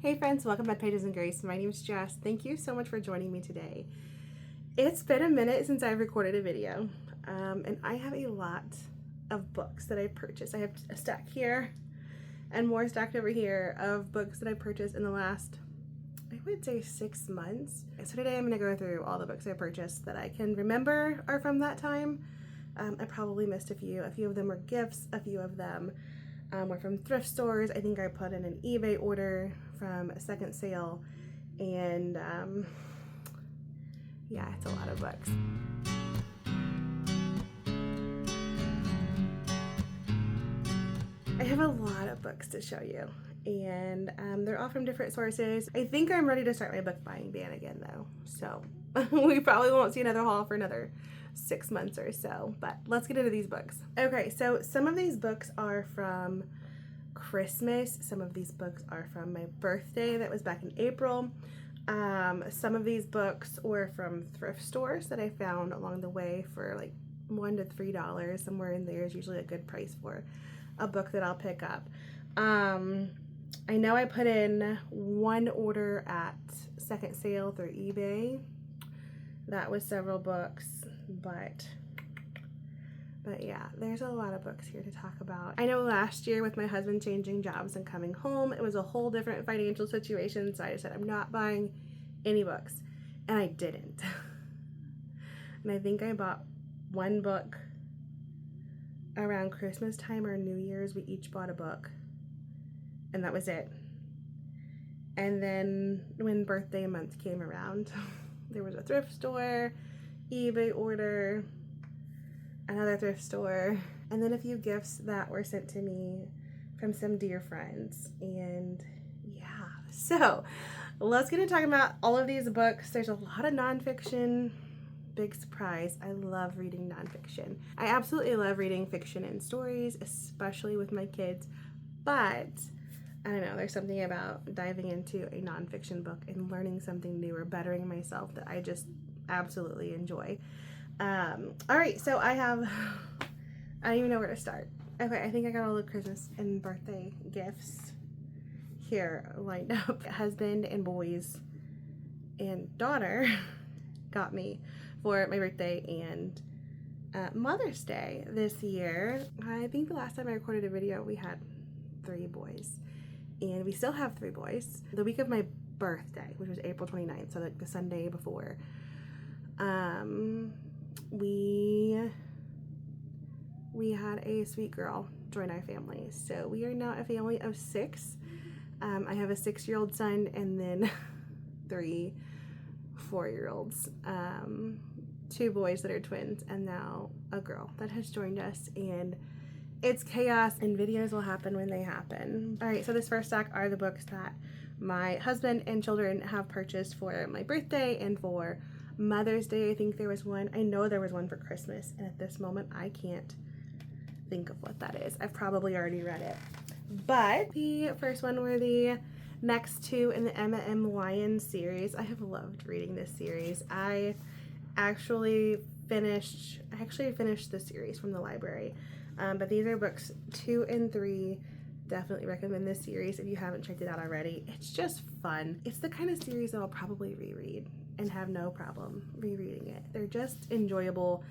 Hey friends, welcome to Pages and Grace. My name is Jess. Thank you so much for joining me today. It's been a minute since I've recorded a video, and I have a lot of books that I've purchased. I have a stack here and more stacked over here of books that I purchased in the last, I would say, 6 months. So today I'm going to go through all the books I purchased that I can remember are from that time. I probably missed a few. A few of them were gifts, a few of them were from thrift stores. I think I put in an eBay order from a second sale, and yeah, it's a lot of books. I have a lot of books to show you, and they're all from different sources. I think I'm ready to start my book buying ban again though, so we probably won't see another haul for another 6 months or so, but let's get into these books. Okay, so some of these books are from Christmas. Some of these books are from my birthday that was back in April. Some of these books were from thrift stores that I found along the way for like $1 to $3. Somewhere in there is usually a good price for a book that I'll pick up. I know I put in one order at second sale through eBay. That was several books, but yeah, there's a lot of books here to talk about. I know last year with my husband changing jobs and coming home, it was a whole different financial situation, so I just said I'm not buying any books, and I didn't. And I think I bought one book around Christmas time or New Year's. We each bought a book, and that was it. And then when birthday month came around, there was a thrift store, eBay order, another thrift store, and then a few gifts that were sent to me from some dear friends. And yeah, so let's get into talking about all of these books. There's a lot of nonfiction. Big surprise, I love reading nonfiction. I absolutely love reading fiction and stories, especially with my kids, but I don't know, there's something about diving into a nonfiction book and learning something new or bettering myself that I just absolutely enjoy. All right, so I don't even know where to start. Okay, I think I got all the Christmas and birthday gifts here lined up. Husband and boys and daughter got me for my birthday and Mother's Day this year. I think the last time I recorded a video, we had 3 boys, and we still have 3 boys. The week of my birthday, which was April 29th, so like the Sunday before, we had a sweet girl join our family. So we are now a family of 6. I have a 6-year-old son and then 3 4-year-olds, 2 boys that are twins, and now a girl that has joined us, and it's chaos, and videos will happen when they happen. All right, so this first stack are the books that my husband and children have purchased for my birthday and for Mother's Day. I think there was one. I know there was one for Christmas, and at this moment I can't think of what that is. I've probably already read it. But the first one were the next 2 in the Emma M. Lyons series. I have loved reading this series. I actually finished the series from the library. But these are books 2 and 3. Definitely recommend this series if you haven't checked it out already. It's just fun. It's the kind of series that I'll probably reread and have no problem rereading it. They're just enjoyable,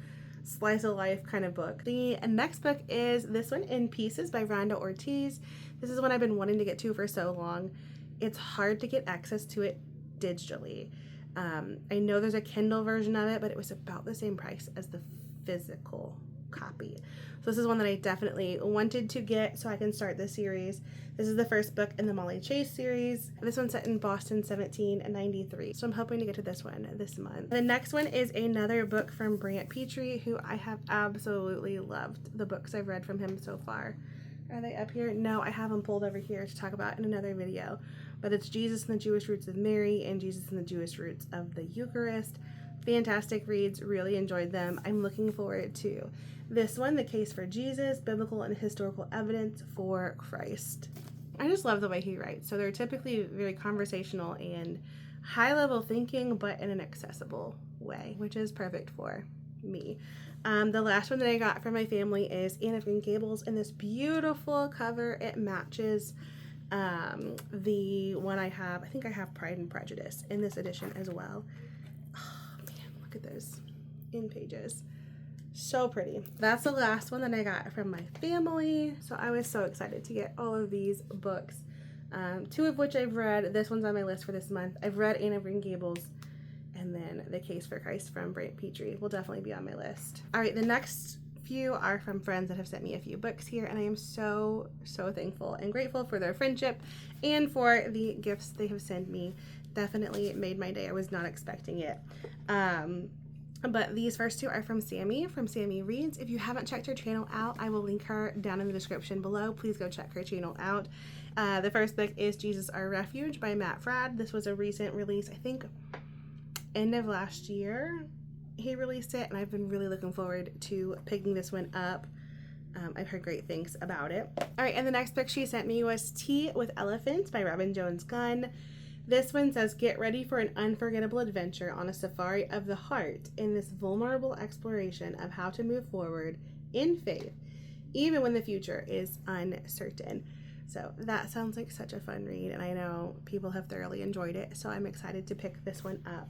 slice of life kind of book. The next book is this one, In Pieces by Rhonda Ortiz. This is one I've been wanting to get to for so long. It's hard to get access to it digitally. I know there's a Kindle version of it, but it was about the same price as the physical copy. So this is one that I definitely wanted to get so I can start the series. This is the first book in the Molly Chase series. This one's set in Boston 1793. So I'm hoping to get to this one this month. The next one is another book from Brant Petrie, who I have absolutely loved the books I've read from him so far. Are they up here? No, I have them pulled over here to talk about in another video. But it's Jesus and the Jewish Roots of Mary and Jesus and the Jewish Roots of the Eucharist. Fantastic reads, really enjoyed them. I'm looking forward to this one, The Case for Jesus, Biblical and Historical Evidence for Christ. I just love the way he writes. So they're typically very conversational and high-level thinking, but in an accessible way, which is perfect for me. The last one that I got from my family is Anne of Green Gables in this beautiful cover. It matches The one I think I have Pride and Prejudice in this edition as well. Oh man, look at those in pages. So pretty. That's the last one that I got from my family. So I was so excited to get all of these books. 2 of which I've read. This one's on my list for this month. I've read Anne of Green Gables, and then The Case for Christ from Brant Petrie will definitely be on my list. All right, the next few are from friends that have sent me a few books here, and I am so thankful and grateful for their friendship and for the gifts they have sent me. Definitely made my day. I was not expecting it. But these first 2 are from Sammy Reads. If you haven't checked her channel out, I will link her down in the description below. Please go check her channel out. The first book is Jesus, Our Refuge by Mapheads. This was a recent release, I think end of last year he released it, and I've been really looking forward to picking this one up. I've heard great things about it. All right, and the next book she sent me was Tea with Elephants by Robin Jones Gunn. This one says, get ready for an unforgettable adventure on a safari of the heart in this vulnerable exploration of how to move forward in faith, even when the future is uncertain. So that sounds like such a fun read, and I know people have thoroughly enjoyed it, so I'm excited to pick this one up.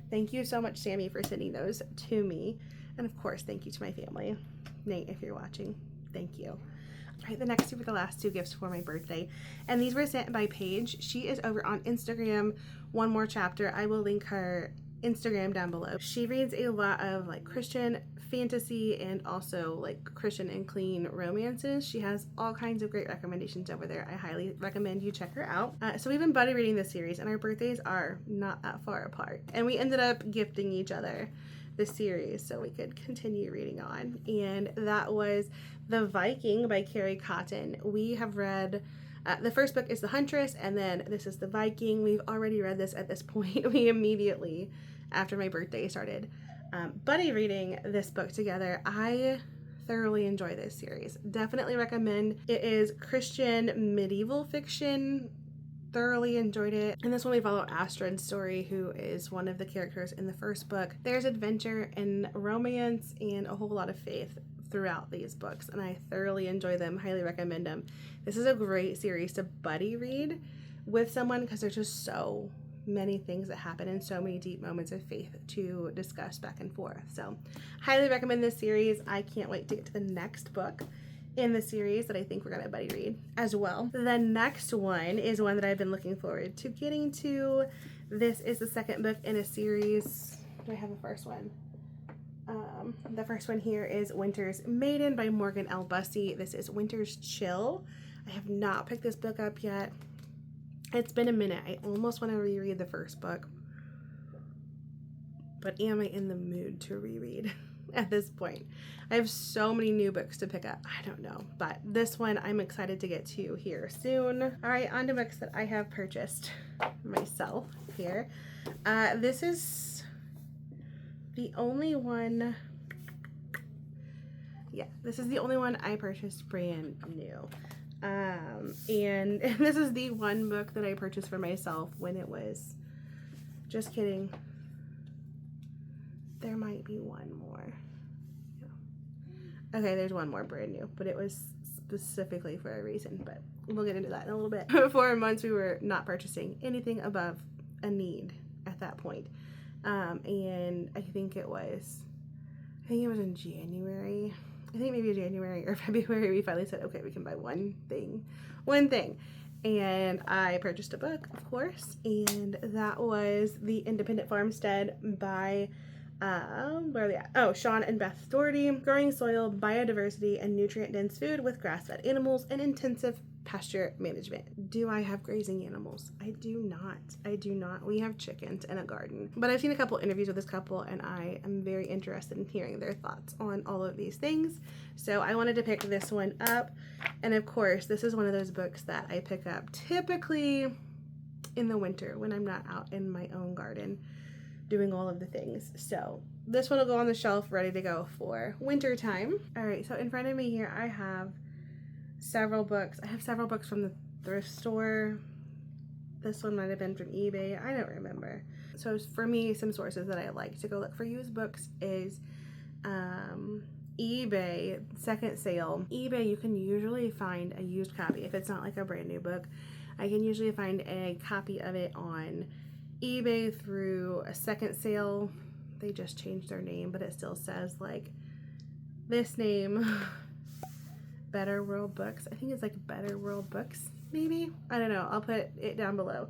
Thank you so much, Sammy, for sending those to me. And of course, thank you to my family. Nate, if you're watching, thank you. All right, the next 2 were the last 2 gifts for my birthday, and these were sent by Paige. She is over on Instagram, One More Chapter. I will link her Instagram down below. She reads a lot of like Christian fantasy and also like Christian and clean romances. She has all kinds of great recommendations over there. I highly recommend you check her out. So we've been buddy reading this series, and our birthdays are not that far apart, and we ended up gifting each other the series so we could continue reading on, and that was The Viking by Carrie Cotton. We have read the first book is The Huntress, and then this is The Viking. We've already read this at this point. We immediately after my birthday started buddy reading this book together. I thoroughly enjoy this series. Definitely recommend. It is Christian medieval fiction. Thoroughly enjoyed it. And this one we follow Astrid's story, who is one of the characters in the first book. There's adventure and romance and a whole lot of faith throughout these books, and I thoroughly enjoy them. Highly recommend them. This is a great series to buddy read with someone because there's just so many things that happen and so many deep moments of faith to discuss back and forth. So highly recommend this series. I can't wait to get to the next book in the series that I think we're going to buddy read as well. The next one is one that I've been looking forward to getting to. This is the second book in a series. Do I have the first one? The first one here is Winter's Maiden by Morgan L. Bussey. This is Winter's Chill. I have not picked this book up yet. It's been a minute. I almost want to reread the first book, but am I in the mood to reread at this point? I have so many new books to pick up. I don't know, but this one I'm excited to get to here soon. All right, on to books that I have purchased myself here. This is the only one. Yeah, this is the only one I purchased brand new. And this is the one book that I purchased for myself when it was, just kidding, there might be one more. Yeah. Okay, there's one more brand new, but it was specifically for a reason, but we'll get into that in a little bit. For 4 months we were not purchasing anything above a need at that point. And I think it was in January. I think maybe January or February we finally said, okay, we can buy one thing. And I purchased a book, of course, and that was the Independent Farmstead by, where are they at? Oh, Sean and Beth Doherty. Growing soil, biodiversity, and nutrient-dense food with grass-fed animals and intensive pasture management. Do I have grazing animals? I do not. We have chickens and a garden. But I've seen a couple interviews with this couple, and I am very interested in hearing their thoughts on all of these things. So I wanted to pick this one up. And of course, this is one of those books that I pick up typically in the winter when I'm not out in my own garden doing all of the things. So this one will go on the shelf ready to go for winter time. All right, so in front of me here I have several books. I have several books from the thrift store. This one might have been from eBay. I don't remember. So for me, some sources that I like to go look for used books is eBay, second sale. eBay, you can usually find a used copy. If it's not like a brand new book, I can usually find a copy of it on eBay through a second sale. They just changed their name, but it still says like this name, Better World Books. I think it's like Better World Books, maybe. I don't know. I'll put it down below.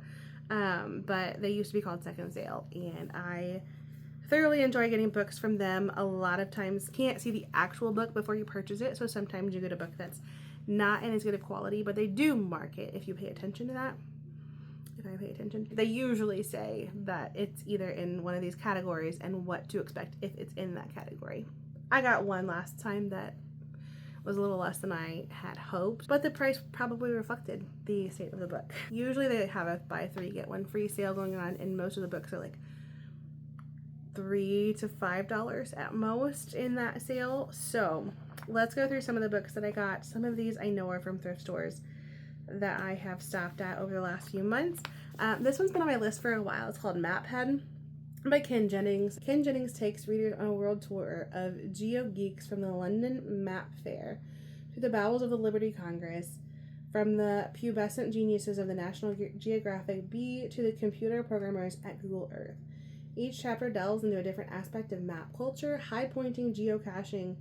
But they used to be called Second Sale, and I thoroughly enjoy getting books from them. A lot of times you can't see the actual book before you purchase it, so sometimes you get a book that's not in as good of quality, but they do mark it if you pay attention to that. If I pay attention, they usually say that it's either in one of these categories and what to expect if it's in that category. I got one last time that was a little less than I had hoped, but the price probably reflected the state of the book. Usually they have a buy 3 get 1 free sale going on, and most of the books are like $3 to $5 at most in that sale. So let's go through some of the books that I got. Some of these I know are from thrift stores that I have stopped at over the last few months. This one's been on my list for a while. It's called Mapheads by Ken Jennings. Ken Jennings takes readers on a world tour of geo-geeks from the London Map Fair to the bowels of the Liberty Congress, from the pubescent geniuses of the National Geographic Bee to the computer programmers at Google Earth. Each chapter delves into a different aspect of map culture, high-pointing geocaching,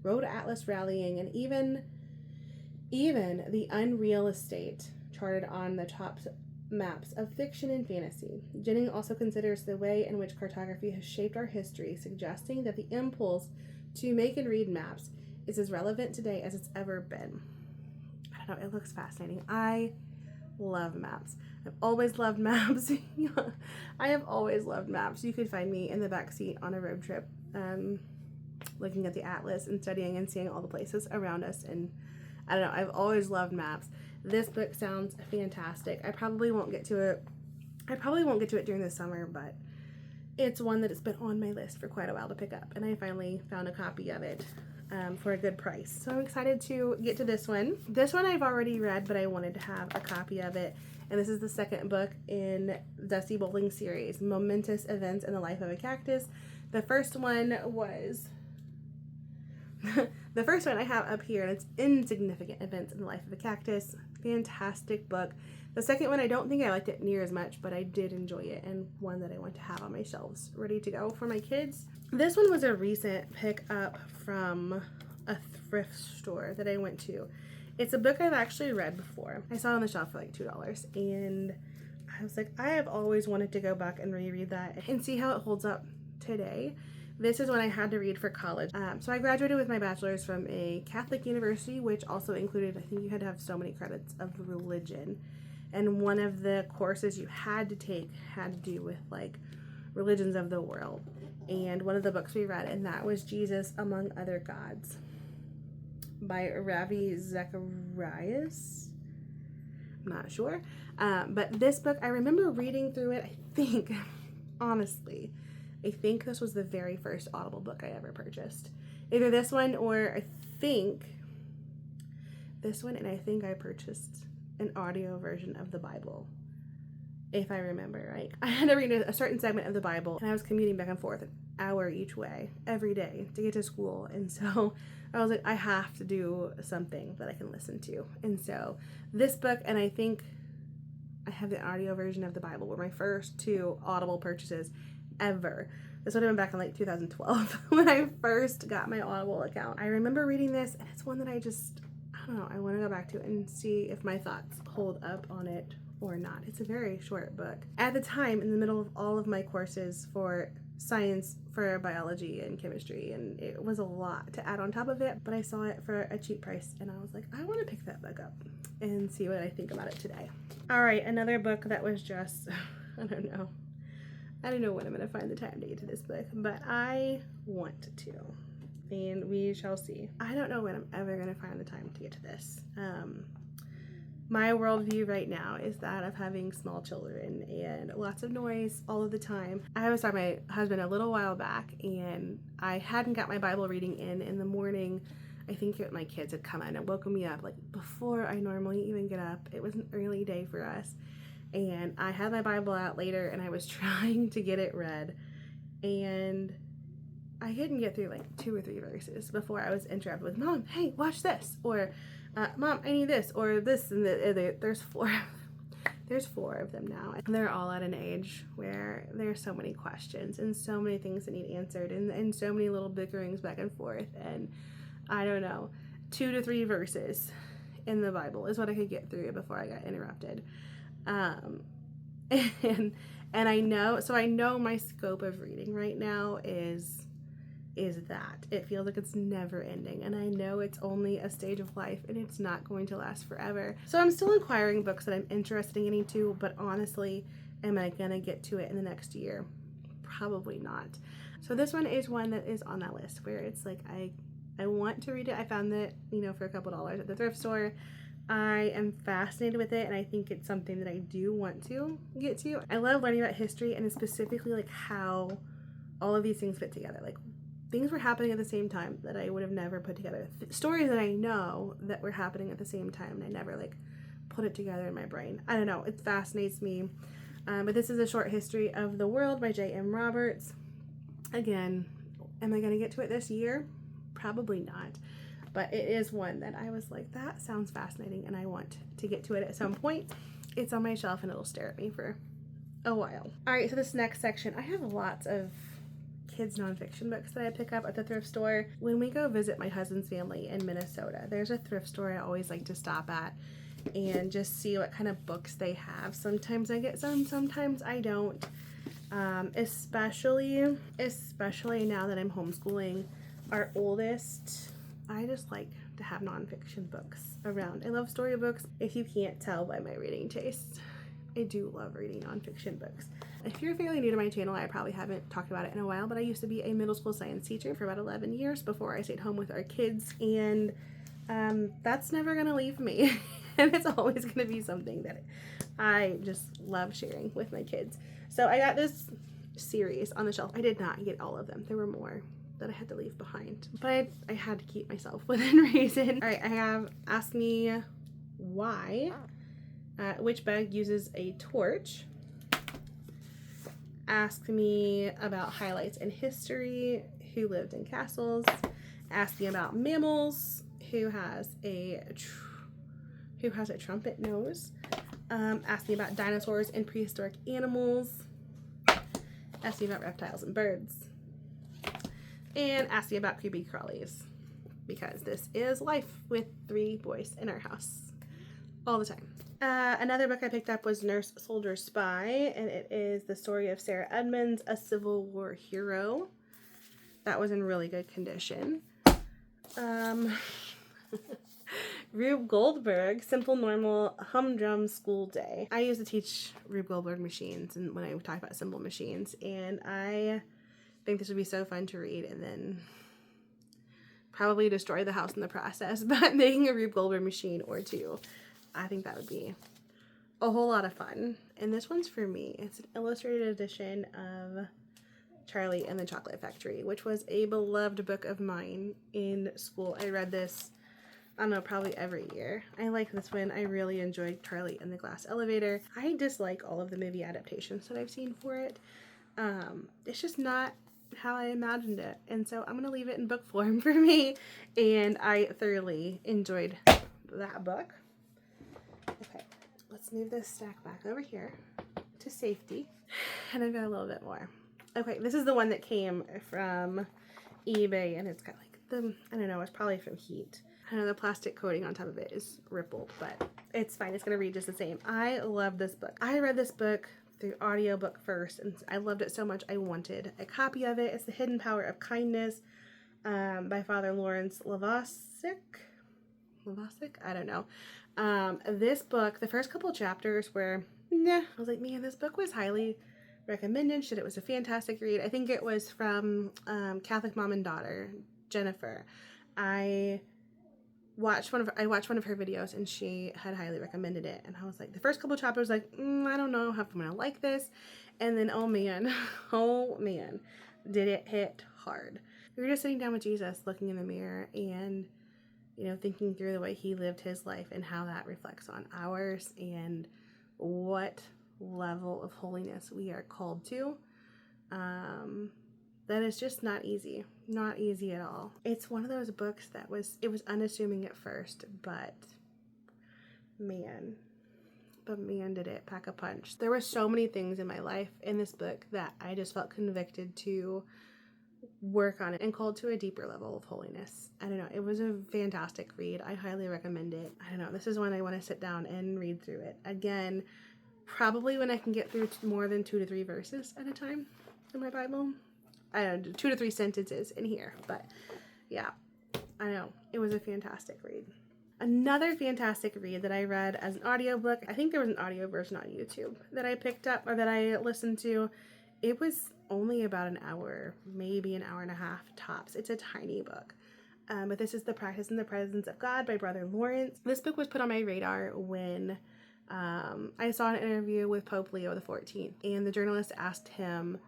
road atlas rallying, and even the unreal estate charted on the top maps of fiction and fantasy. Jennings also considers the way in which cartography has shaped our history, suggesting that the impulse to make and read maps is as relevant today as it's ever been. I don't know, it looks fascinating. I love maps. I've always loved maps. I have always loved maps. You could find me in the back seat on a road trip, looking at the atlas and studying and seeing all the places around us. And I don't know, I've always loved maps. This book sounds fantastic. I probably won't get to it during the summer, but it's one that has been on my list for quite a while to pick up, and I finally found a copy of it for a good price. So I'm excited to get to this one. This one I've already read, but I wanted to have a copy of it, and this is the second book in Dusty Bowling series, Momentous Events in the Life of a Cactus. The first one was the first one I have up here, and it's Insignificant Events in the Life of a Cactus. Fantastic book. The second one, I don't think I liked it near as much, but I did enjoy it, and one that I want to have on my shelves ready to go for my kids. This one was a recent pick up from a thrift store that I went to. It's a book I've actually read before. I saw it on the shelf for like $2, and I was like, I have always wanted to go back and reread that and see how it holds up today. This is one I had to read for college. So I graduated with my bachelor's from a Catholic university, which also included, I think you had to have so many credits of religion. And one of the courses you had to take had to do with like religions of the world. And one of the books we read, and that was Jesus Among Other Gods by Ravi Zacharias. I'm not sure. But this book, I remember reading through it, I think, honestly, I think this was the very first Audible book I ever purchased. Either this one or I think this one, and I think I purchased an audio version of the Bible, if I remember right. I had to read a certain segment of the Bible, and I was commuting back and forth an hour each way every day to get to school, and so I was like, I have to do something that I can listen to. And so this book, and I think I have the audio version of the Bible, were my first 2 Audible purchases ever. This would have been back in like 2012 when I first got my Audible account. I remember reading this, and it's one that I don't know, I want to go back to and see if my thoughts hold up on it or not. It's a very short book. At the time, in the middle of all of my courses for science, for biology and chemistry, and it was a lot to add on top of it, but I saw it for a cheap price, and I was like, I want to pick that book up and see what I think about it today. All right, another book that was just, I don't know when I'm going to find the time to get to this book, but I want to, and we shall see. I don't know when I'm ever going to find the time to get to this. My worldview right now is that of having small children and lots of noise all of the time. I was talking to my husband a little while back, and I hadn't got my Bible reading in the morning. I think my kids had come in and woken me up like before I normally even get up. It was an early day for us, and I had my Bible out later, and I was trying to get it read, and I couldn't get through like 2 or 3 verses before I was interrupted with, Mom, hey, watch this, or Mom, I need this, or this, and there's 4. There's 4 of them now. And they're all at an age where there's so many questions and so many things that need answered, and so many little bickerings back and forth. And I don't know, 2 to 3 verses in the Bible is what I could get through before I got interrupted. And I know my scope of reading right now is that it feels like it's never ending, and I know it's only a stage of life and it's not going to last forever. So I'm still inquiring books that I'm interested in getting to, but honestly, am I gonna get to it in the next year? Probably not. So this one is one that is on that list where it's like I want to read it. I found it, for a couple $2 at the thrift store. I am fascinated with it, and I think it's something that I do want to get to. I love learning about history, and specifically like how all of these things fit together. Like, things were happening at the same time that I would have never put together. Stories that I know that were happening at the same time, and I never like put it together in my brain. I don't know, it fascinates me. But this is A Short History of the World by J.M. Roberts. Again, am I going to get to it this year? Probably not. But it is one that I was like, that sounds fascinating, and I want to get to it at some point. It's on my shelf, and it'll stare at me for a while. All right, so this next section, I have lots of kids nonfiction books that I pick up at the thrift store. When we go visit my husband's family in Minnesota, there's a thrift store I always like to stop at and just see what kind of books they have. Sometimes I get some, sometimes I don't. Especially now that I'm homeschooling our oldest, I just like to have nonfiction books around. I love storybooks. If you can't tell by my reading taste, I do love reading nonfiction books. If you're fairly new to my channel, I probably haven't talked about it in a while, but I used to be a middle school science teacher for about 11 years before I stayed home with our kids, and that's never gonna leave me. And it's always gonna be something that I just love sharing with my kids. So I got this series on the shelf. I did not get all of them. There were more that I had to leave behind, but I had to keep myself within reason. All right, I have Ask Me Why, Which Bug Uses a Torch, Ask Me About Highlights in History, Who Lived in Castles, Ask Me About Mammals, Who has a trumpet nose, Ask Me About Dinosaurs and Prehistoric Animals, Ask Me About Reptiles and Birds, and Ask Me About Creepy Crawlies, because this is life with 3 boys in our house all the time. Another book I picked up was Nurse Soldier Spy, and it is the story of Sarah Edmonds, a Civil War hero. That was in really good condition. Rube Goldberg, Simple Normal Humdrum School Day. I used to teach Rube Goldberg machines, and when I talk about simple machines, and I think this would be so fun to read, and then probably destroy the house in the process, but making a Rube Goldberg machine or 2. I think that would be a whole lot of fun. And this one's for me. It's an illustrated edition of Charlie and the Chocolate Factory, which was a beloved book of mine in school. I read this, I don't know, probably every year. I like this one. I really enjoyed Charlie and the Glass Elevator. I dislike all of the movie adaptations that I've seen for it. It's just not how I imagined it. And so I'm going to leave it in book form for me. And I thoroughly enjoyed that book. Okay, let's move this stack back over here to safety. And I've got a little bit more. Okay, this is the one that came from eBay, and it's got like I don't know, it's probably from heat. I know the plastic coating on top of it is rippled, but it's fine. It's going to read just the same. I love this book. I read this book through audiobook first, and I loved it so much I wanted a copy of it. It's The Hidden Power of Kindness by Father Lawrence Lovasic? I don't know. This book, the first couple chapters were, I was like, man, this book was highly recommended. It was a fantastic read. I think it was from Catholic Mom and Daughter, Jennifer. I watched one of her videos, and she had highly recommended it, and I was like, the first couple chapters, like, I don't know if I'm gonna like this, and then oh man, did it hit hard. We were just sitting down with Jesus, looking in the mirror, and thinking through the way he lived his life and how that reflects on ours, and what level of holiness we are called to. The that is just not easy. Not easy at all. It's one of those books that was unassuming at first, but man, did it pack a punch. There were so many things in my life in this book that I just felt convicted to work on it and called to a deeper level of holiness. I don't know. It was a fantastic read. I highly recommend it. I don't know. This is one I want to sit down and read through it. Again, probably when I can get through more than 2 to 3 verses at a time in my Bible. I don't know, 2 to 3 sentences in here. But yeah, I know. It was a fantastic read. Another fantastic read that I read as an audiobook, I think there was an audio version on YouTube that I picked up or that I listened to. It was only about an hour, maybe an hour and a half tops. It's a tiny book. But this is The Practice in the Presence of God by Brother Lawrence. This book was put on my radar when I saw an interview with Pope Leo XIV, and the journalist asked him,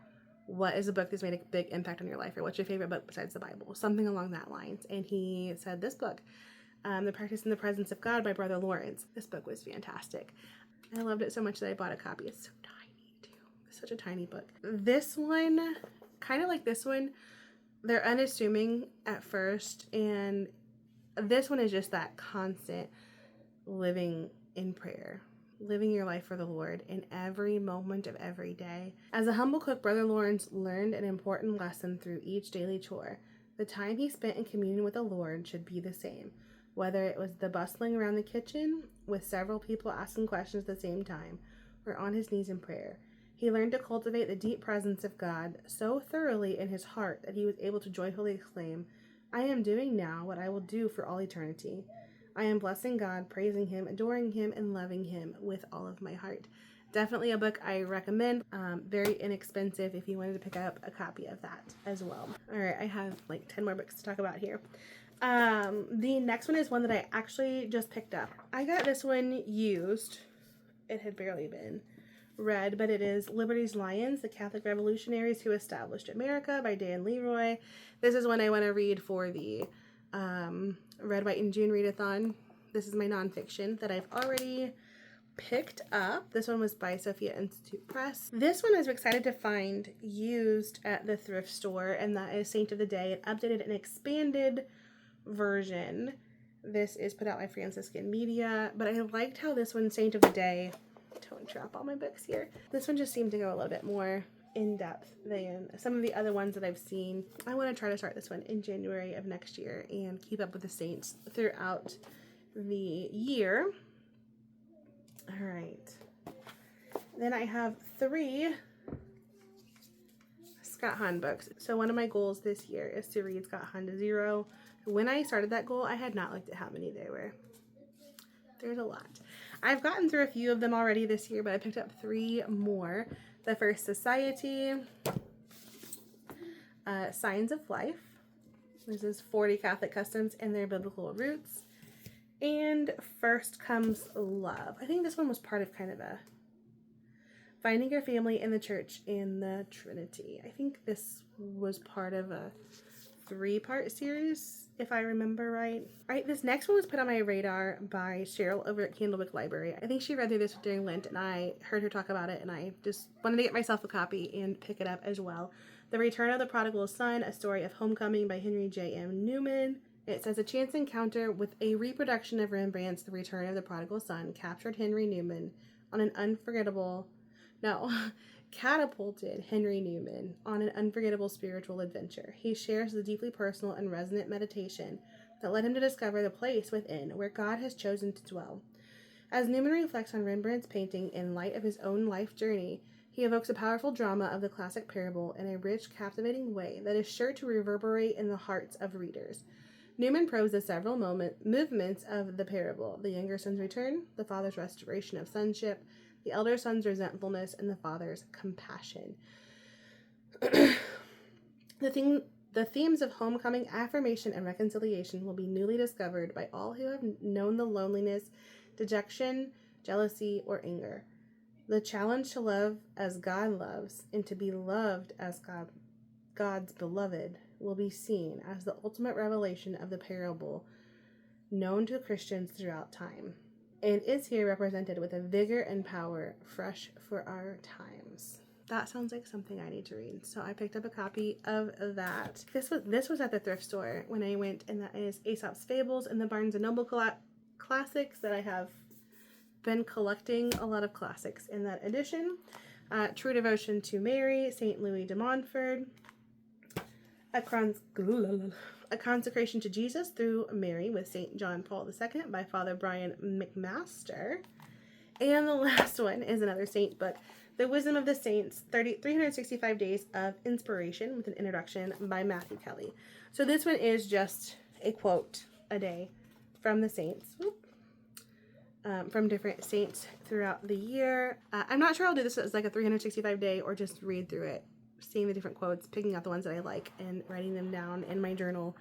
what is a book that's made a big impact on your life, or what's your favorite book besides the Bible? Something along that lines. And he said this book, The Practice in the Presence of God by Brother Lawrence. This book was fantastic. I loved it so much that I bought a copy. It's so tiny too. It's such a tiny book. This one, kind of like this one, they're unassuming at first, and this one is just that constant living in prayer, living your life for the Lord in every moment of every day. As a humble cook, Brother Lawrence learned an important lesson through each daily chore. The time he spent in communion with the Lord should be the same, whether it was the bustling around the kitchen with several people asking questions at the same time, or on his knees in prayer. He learned to cultivate the deep presence of God so thoroughly in his heart that he was able to joyfully exclaim, I am doing now what I will do for all eternity. I am blessing God, praising him, adoring him, and loving him with all of my heart. Definitely a book I recommend. Very inexpensive if you wanted to pick up a copy of that as well. All right, I have like 10 more books to talk about here. The next one is one that I actually just picked up. I got this one used. It had barely been read, but it is Liberty's Lions, The Catholic Revolutionaries Who Established America by Dan Leroy. This is one I want to read for the Red, White, and June readathon. This is my nonfiction that I've already picked up. This one was by Sophia Institute Press. This one I was excited to find used at the thrift store, and that is Saint of the Day, an updated and expanded version. This is put out by Franciscan Media, but I liked how this one, Saint of the Day, don't drop all my books here. This one just seemed to go a little bit more in depth than some of the other ones that I've seen. I want to try to start this one in January of next year and keep up with the saints throughout the year. All right. Then I have 3 Scott Hahn books. So one of my goals this year is to read Scott Hahn to 0. When I started that goal, I had not looked at how many there were. There's a lot. I've gotten through a few of them already this year, but I picked up 3 more. The First Society, Signs of Life. This is 40 Catholic Customs and Their Biblical Roots. And First Comes Love. I think this one was part of kind of a Finding Your Family in the Church in the Trinity. I think this was part of a 3-part series, if I remember right. All right, this next one was put on my radar by Cheryl over at Candlewick Library. I think she read through this during Lent, and I heard her talk about it, and I just wanted to get myself a copy and pick it up as well. The Return of the Prodigal Son, A Story of Homecoming by Henry J.M. Newman. It says, a chance encounter with a reproduction of Rembrandt's The Return of the Prodigal Son captured Henry Newman on an catapulted Henry Newman on an unforgettable spiritual adventure. He shares the deeply personal and resonant meditation that led him to discover the place within where God has chosen to dwell. As Newman reflects on Rembrandt's painting in light of his own life journey, he evokes a powerful drama of the classic parable in a rich, captivating way that is sure to reverberate in the hearts of readers. Newman probes the several movements of the parable: the younger son's return, the father's restoration of sonship, the elder son's resentfulness, and the father's compassion. The themes of homecoming, affirmation, and reconciliation will be newly discovered by all who have known the loneliness, dejection, jealousy, or anger. The challenge to love as God loves and to be loved as God's beloved will be seen as the ultimate revelation of the parable known to Christians throughout time, and is here represented with a vigor and power fresh for our times. that sounds like something I need to read. So I picked up a copy of that. This was at the thrift store when I went, and that is Aesop's Fables and the Barnes & Noble classics that I have been collecting a lot of classics in that edition. True Devotion to Mary, St. Louis de Montfort, A Consecration to Jesus through Mary with St. John Paul II by Father Brian McMaster. And the last one is another saint book, The Wisdom of the Saints, 365 Days of Inspiration, with an introduction by Matthew Kelly. So this one is just a quote a day from the saints, from different saints throughout the year. I'm not sure I'll do this as like a 365 day or just read through it, seeing the different quotes, picking out the ones that I like and writing them down in my journal.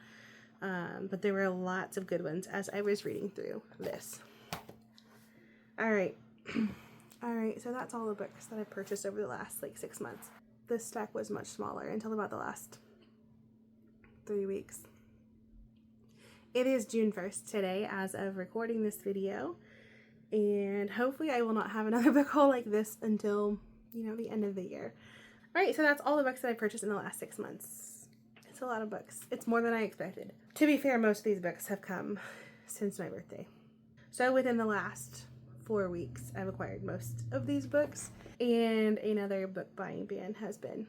But there were lots of good ones as I was reading through this. All right. All right, so that's all the books that I purchased over the last like 6 months. This stack was much smaller until about the last 3 weeks. It is June 1st today as of recording this video, and hopefully I will not have another book haul like this until, you know, the end of the year. All right, so that's all the books that I purchased in the last 6 months. It's a lot of books. It's more than I expected. To be fair, most of these books have come since my birthday. So within the last 4 weeks, I've acquired most of these books, and another book buying ban has been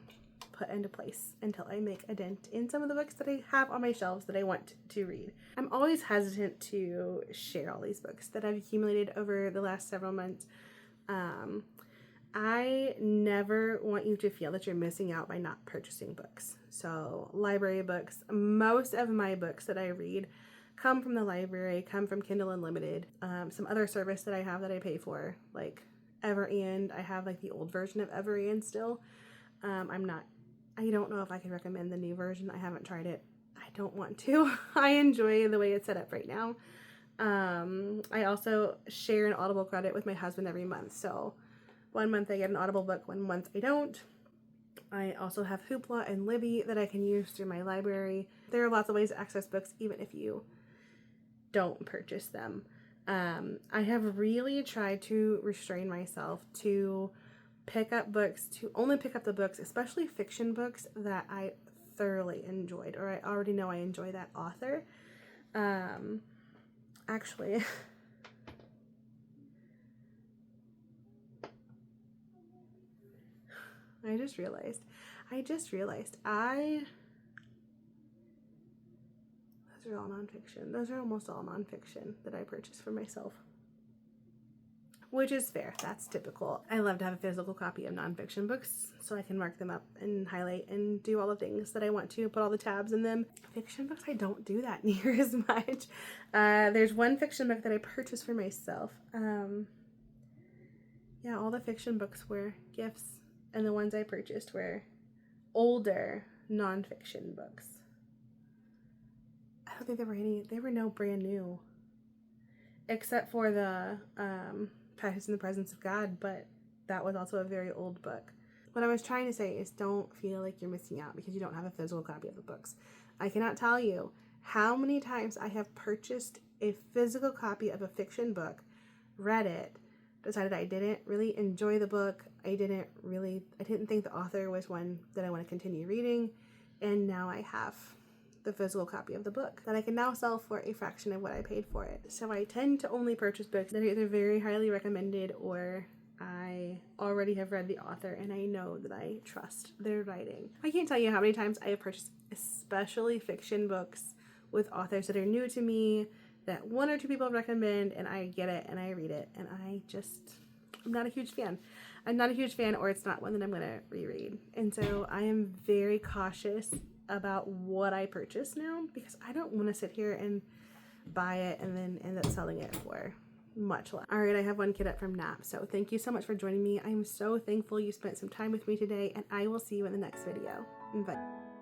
put into place until I make a dent in some of the books that I have on my shelves that I want to read. I'm always hesitant to share all these books that I've accumulated over the last several months. I never want you to feel that you're missing out by not purchasing books. So library books, most of my books that I read come from the library, come from Kindle Unlimited, some other service that I have that I pay for, like Everand. I have like the old version of Everand still. I don't know if I can recommend the new version. I haven't tried it. I don't want to. I enjoy the way it's set up right now. I also share an Audible credit with my husband every month. So 1 month I get an Audible book, 1 month I don't. I also have Hoopla and Libby that I can use through my library. There are lots of ways to access books even if you don't purchase them. I have really tried to restrain myself to pick up books, to only pick up the books, especially fiction books, that I thoroughly enjoyed, or I already know I enjoy that author. Actually, I just realized those are all nonfiction. Those are almost all nonfiction that I purchased for myself. Which is fair. That's typical. I love to have a physical copy of nonfiction books so I can mark them up and highlight and do all the things that I want to, put all the tabs in them. Fiction books, I don't do that near as much. There's one fiction book that I purchased for myself. Yeah, all the fiction books were gifts, and the ones I purchased were older nonfiction books. I don't think there were no brand new, except for the Practice in the Presence of God, but that was also a very old book. What I was trying to say is don't feel like you're missing out because you don't have a physical copy of the books. I cannot tell you how many times I have purchased a physical copy of a fiction book, read it, decided I didn't really enjoy the book, I didn't think the author was one that I want to continue reading, and now I have the physical copy of the book that I can now sell for a fraction of what I paid for it. So I tend to only purchase books that are either very highly recommended or I already have read the author and I know that I trust their writing. I can't tell you how many times I have purchased especially fiction books with authors that are new to me, that 1 or 2 people recommend, and I get it and I read it, and I'm not a huge fan. I'm not a huge fan, or it's not one that I'm going to reread. And so I am very cautious about what I purchase now because I don't want to sit here and buy it and then end up selling it for much less. All right, I have one kid up from nap, so thank you so much for joining me. I'm so thankful you spent some time with me today, and I will see you in the next video. Bye.